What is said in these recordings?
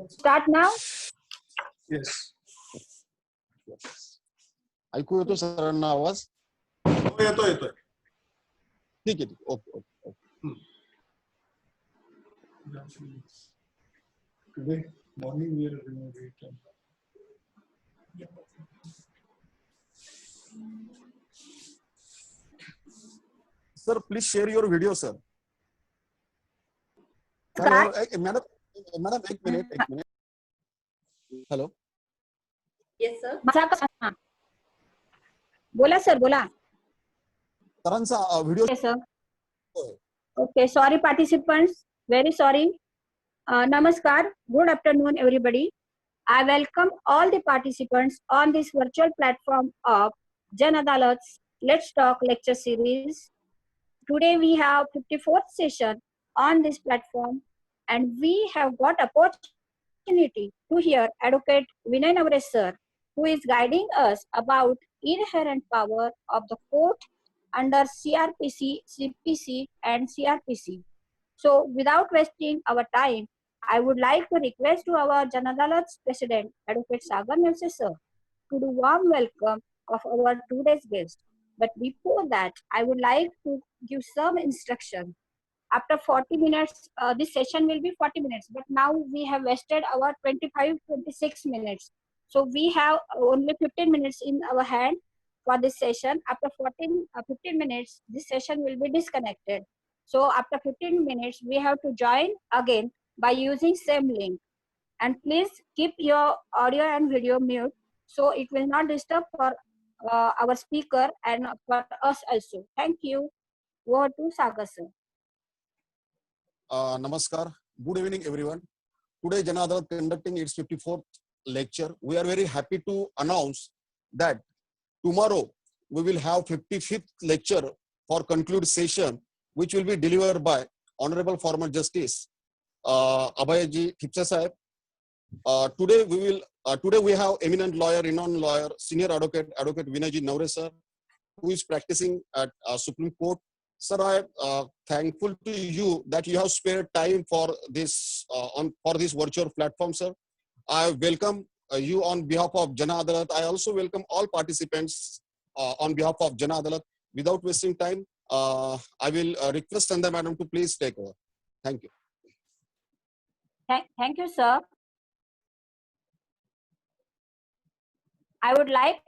Start now. Yes. ऐकू येतो सरांना आवाज? हो येतोय. ठीक आहे. Okay. Today morning we are renovating. Sir, please share your video, sir. Start. Madam, एक minute. Hello. Yes, sir. बोला सर, बोला. सरांचा video. Yes, sir. Okay, sorry participants, very sorry. Namaskar, good afternoon everybody. I welcome all the participants on this virtual platform of Jan Adalat's Let's Talk lecture series. Today we have 54th session on this platform and we have got opportunity to hear Advocate Vinay Navre sir, who is guiding us about inherent power of the court under CRPC, CPC and CRPC. So without wasting our time, I would like to request to our Jan Adalat's President, Advocate Sagar Navse sir, to do warm welcome of our today's guest. But before that, I would like to give some instruction. After 40 minutes, this session will be 40 minutes, but now we have wasted our 26 minutes. So we have only 15 minutes in our hand for this session. After 15 minutes, this session will be disconnected. So after 15 minutes, we have to join again by using same link. And please keep your audio and video mute so it will not disturb for our speaker and for us also. Thank you. Over to Sagar sir. Namaskar. Good evening, everyone. Today, Jan Adalat conducting its 54th lecture. We are very happy to announce that tomorrow we will have 55th lecture for conclude session, which will be delivered by Honorable Former Justice Abhayji Thipse Sahib. Today we have eminent lawyer, renowned lawyer, senior advocate Vinayji Navre sir, who is practicing at Supreme Court. Sir, I am thankful to you that you have spared time for this for this virtual platform, sir. I welcome you on behalf of Jan Adalat. I also welcome all participants on behalf of Jan Adalat. Without wasting time, I will request Sandhya Madam to please take over. Thank you. Thank you, sir. I would like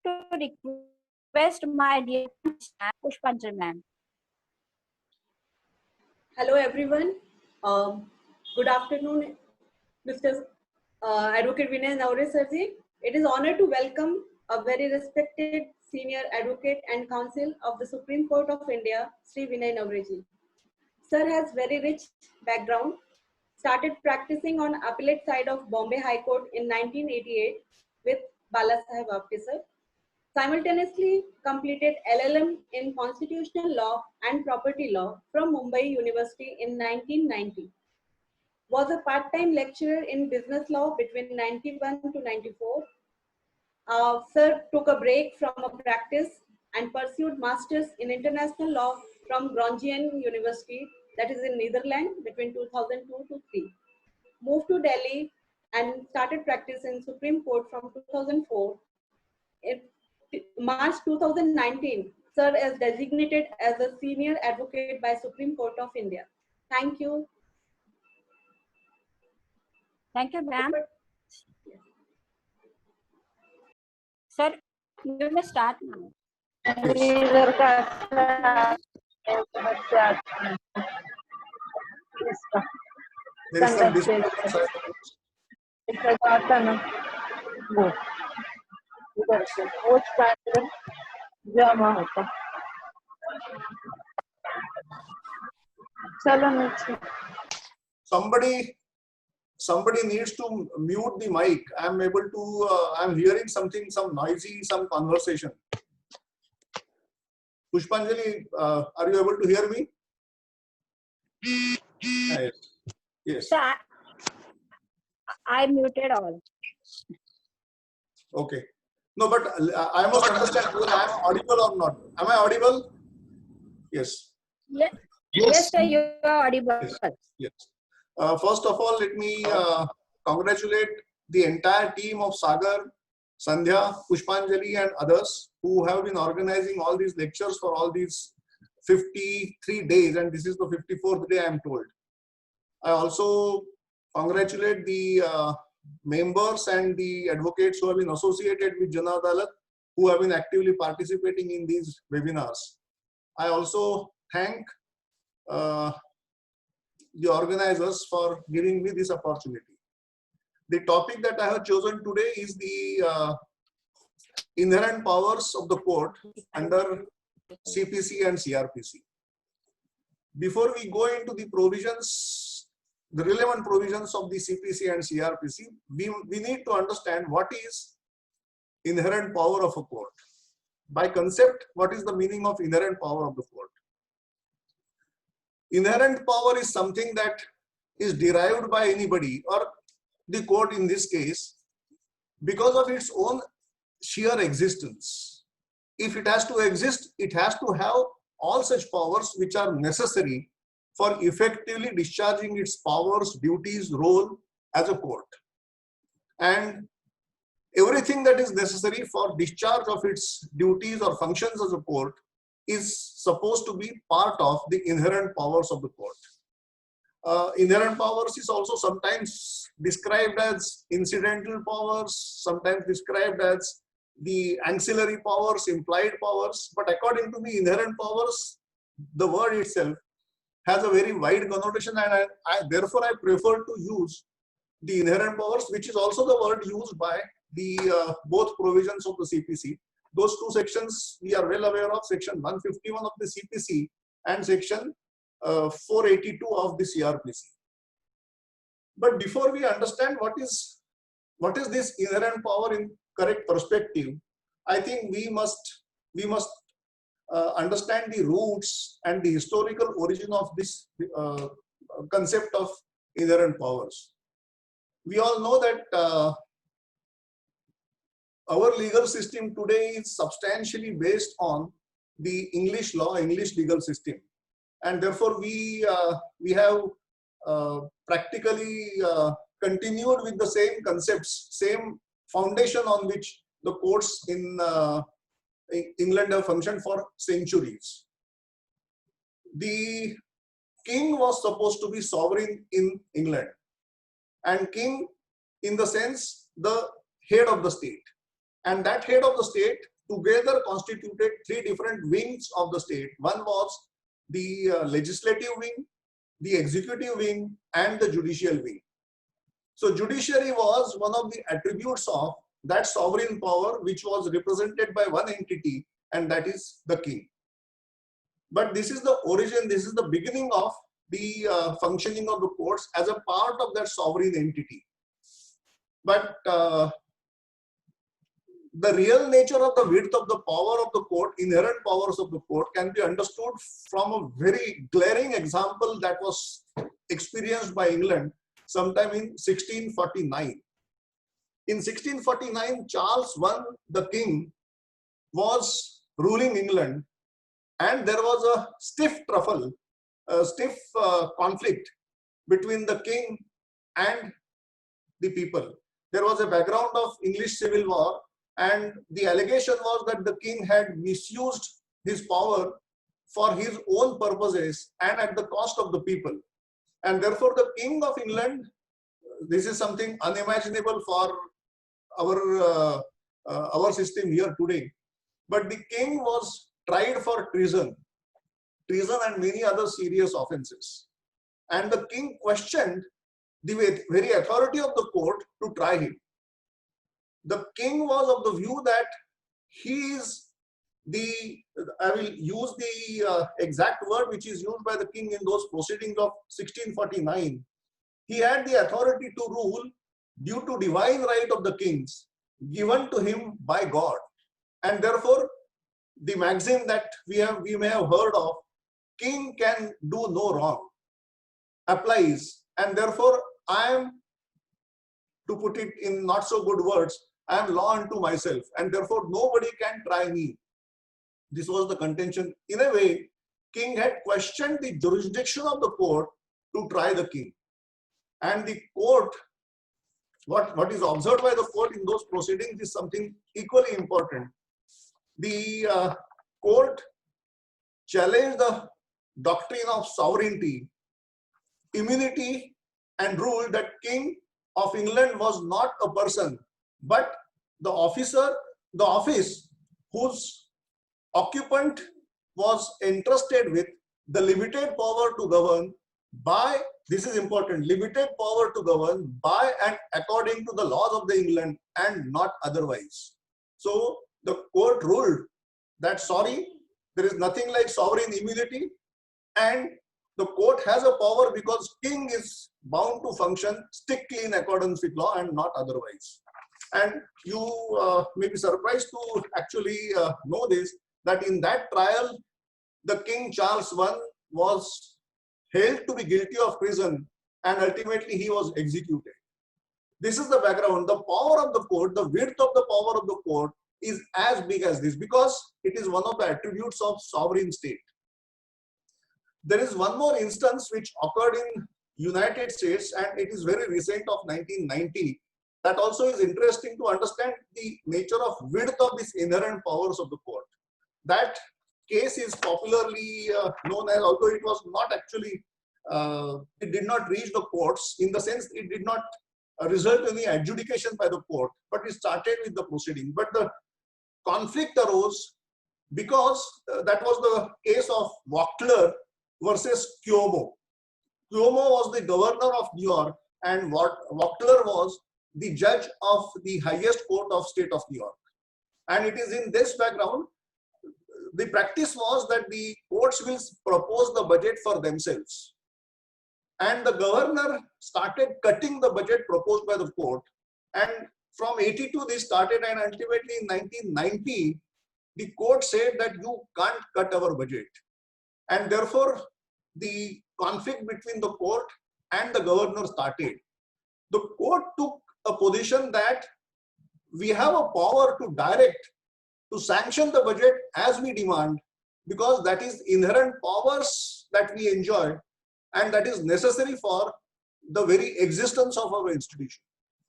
to request my dear Pushpanjali ma'am. Hello, everyone. Good afternoon, Mr. Advocate Vinay Navre Sirji. It is honor to welcome a very respected senior advocate and counsel of the Supreme Court of India, Sri Vinay Navre ji. Sir has very rich background. Started practicing on appellate side of Bombay High Court in 1988 with Balasaheb Apte sir. Simultaneously completed LLM in Constitutional Law and Property Law from Mumbai University in 1990. Was a part-time lecturer in business law between 91 to 94. Sir took a break from a practice and pursued masters in international law from Groningen University, that is in Netherlands, between 2002 to 3. Moved to Delhi and started practice in Supreme Court from 2004. In March 2019, sir is designated as a senior advocate by Supreme Court of India. Thank you. Thank you, ma'am. Sir, you may start now. There is some disturbance. Somebody needs to mute the mic. I'm able to. I'm hearing something, some noisy, some conversation. Pushpanjali, are you able to hear me? Yes. Yes. Sir, I muted all. Okay. No, but I must understand whether I am audible or not. Am I audible? Yes. Yes, Yes. yes, sir, you are audible. Yes. Yes. First of all, let me congratulate the entire team of Sagar, Sandhya, Pushpanjali and others who have been organizing all these lectures for all these 53 days, and this is the 54th day I am told. I also congratulate the members and the advocates who have been associated with Jana Adalat, who have been actively participating in these webinars. I also thank the organizers for giving me this opportunity. The topic that I have chosen today is the inherent powers of the court under CPC and CRPC. Before we go into the provisions, the relevant provisions of the CPC and CRPC, we need to understand what is inherent power of a court. By concept, what is the meaning of inherent power of the court? Inherent power is something that is derived by anybody or the court in this case because of its own sheer existence. If it has to exist, it has to have all such powers which are necessary for effectively discharging its powers, duties, role as a court. And everything that is necessary for discharge of its duties or functions as a court is supposed to be part of the inherent powers of the court. Inherent powers is also sometimes described as incidental powers, sometimes described as the ancillary powers, implied powers, but according to the inherent powers, the word itself has a very wide connotation, and therefore I prefer to use the inherent powers, which is also the word used by the both provisions of the CPC. Those two sections we are well aware of, section 151 of the CPC and section 482 of the CRPC. But before we understand what is this inherent power in correct perspective, I think we must understand the roots and the historical origin of this concept of inherent powers. We all know that our legal system today is substantially based on the English law, English legal system, and therefore we have practically continued with the same concepts, same foundation on which the courts in England have functioned for centuries. The king was supposed to be sovereign in England, and king in the sense the head of the state. And that head of the state together constituted three different wings of the state. One was the legislative wing, the executive wing, and the judicial wing. So judiciary was one of the attributes of that sovereign power, which was represented by one entity, and that is the king. But this is the origin, this is the beginning of the functioning of the courts as a part of that sovereign entity. But the real nature of the width of the power of the court, inherent powers of the court, can be understood from a very glaring example that was experienced by England sometime in 1649. In 1649, Charles I, the king, was ruling England, and there was a stiff conflict between the king and the people. There was a background of English Civil War, and the allegation was that the king had misused his power for his own purposes and at the cost of the people. And therefore the King of England, this is something unimaginable for our system here today, but the king was tried for treason and many other serious offenses. And the king questioned the very authority of the court to try him. The king was of the view that he is I will use the exact word which is used by the king in those proceedings of 1649. He had the authority to rule due to divine right of the kings given to him by God. And therefore, the maxim that we may have heard of, king can do no wrong, applies. And therefore, I am, to put it in not so good words, I am law unto myself, and therefore nobody can try me. This was the contention. In a way, king had questioned the jurisdiction of the court to try the king. And the court, what is observed by the court in those proceedings is something equally important. The court challenged the doctrine of sovereignty, immunity, and ruled that King of England was not a person, but the office whose occupant was entrusted with the limited power to govern by, this is important, limited power to govern by and according to the laws of the England and not otherwise. So the court ruled that sorry, there is nothing like sovereign immunity, and the court has a power because king is bound to function strictly in accordance with law and not otherwise. And you may be surprised to actually know this, that in that trial, the King Charles I was held to be guilty of treason and ultimately he was executed. This is the background. The power of the court, the width of the power of the court is as big as this because it is one of the attributes of sovereign state. There is one more instance which occurred in United States and it is very recent of 1990. That also is interesting to understand the nature of width of these inherent powers of the court. That case is popularly known as, although it was not actually, it did not reach the courts in the sense it did not result in any adjudication by the court, but it started with the proceeding. But the conflict arose because that was the case of Wachtler versus Cuomo. Cuomo was the governor of New York and Wachtler was the judge of the highest court of state of New York. And it is in this background, the practice was that the courts will propose the budget for themselves. And the governor started cutting the budget proposed by the court. And from 82 they started, and ultimately in 1990, the court said that you can't cut our budget. And therefore, the conflict between the court and the governor started. The court took a position that we have a power to direct, to sanction the budget as we demand, because that is inherent powers that we enjoy and that is necessary for the very existence of our institution.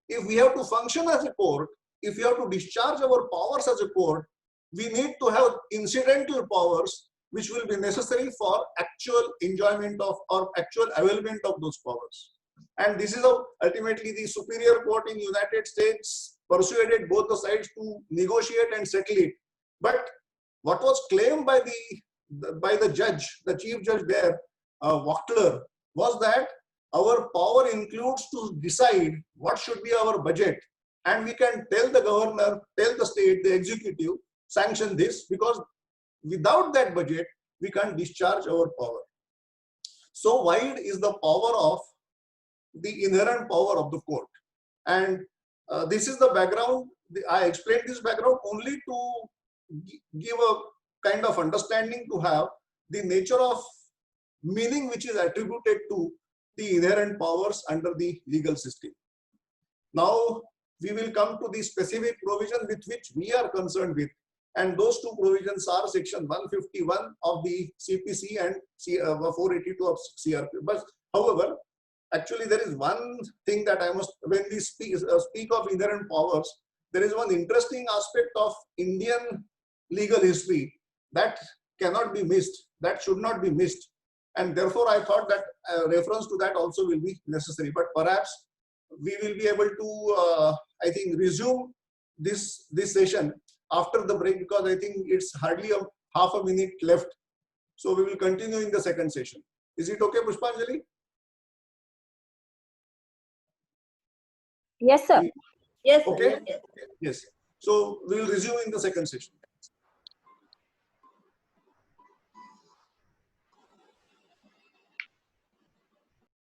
If we have to function as a court, if we have to discharge our powers as a court, we need to have incidental powers which will be necessary for actual enjoyment of or actual availment of those powers. And this is how ultimately the Superior Court in United States persuaded both the sides to negotiate and settle it. But what was claimed by the judge, the chief judge there, Wachtler, was that our power includes to decide what should be our budget, and we can tell the governor, tell the state, the executive, sanction this, because without that budget, we can't discharge our power. So wide is the power of the inherent power of the court. And this is the background. I explained this background only to give a kind of understanding to have the nature of meaning which is attributed to the inherent powers under the legal system. Now, we will come to the specific provision with which we are concerned with. And those two provisions are section 151 of the CPC and 482 of CRP. But however, actually there is one thing that I must, when we speak of inherent powers, there is one interesting aspect of Indian legal history that cannot be missed, that should not be missed. And therefore I thought that reference to that also will be necessary. But perhaps we will be able to, I think, resume this session after the break, because I think it's hardly a half a minute left. So we will continue in the second session. Is it okay, Pushpanjali? Yes, sir. Yes. Okay. Yes. So we will resume in the second session.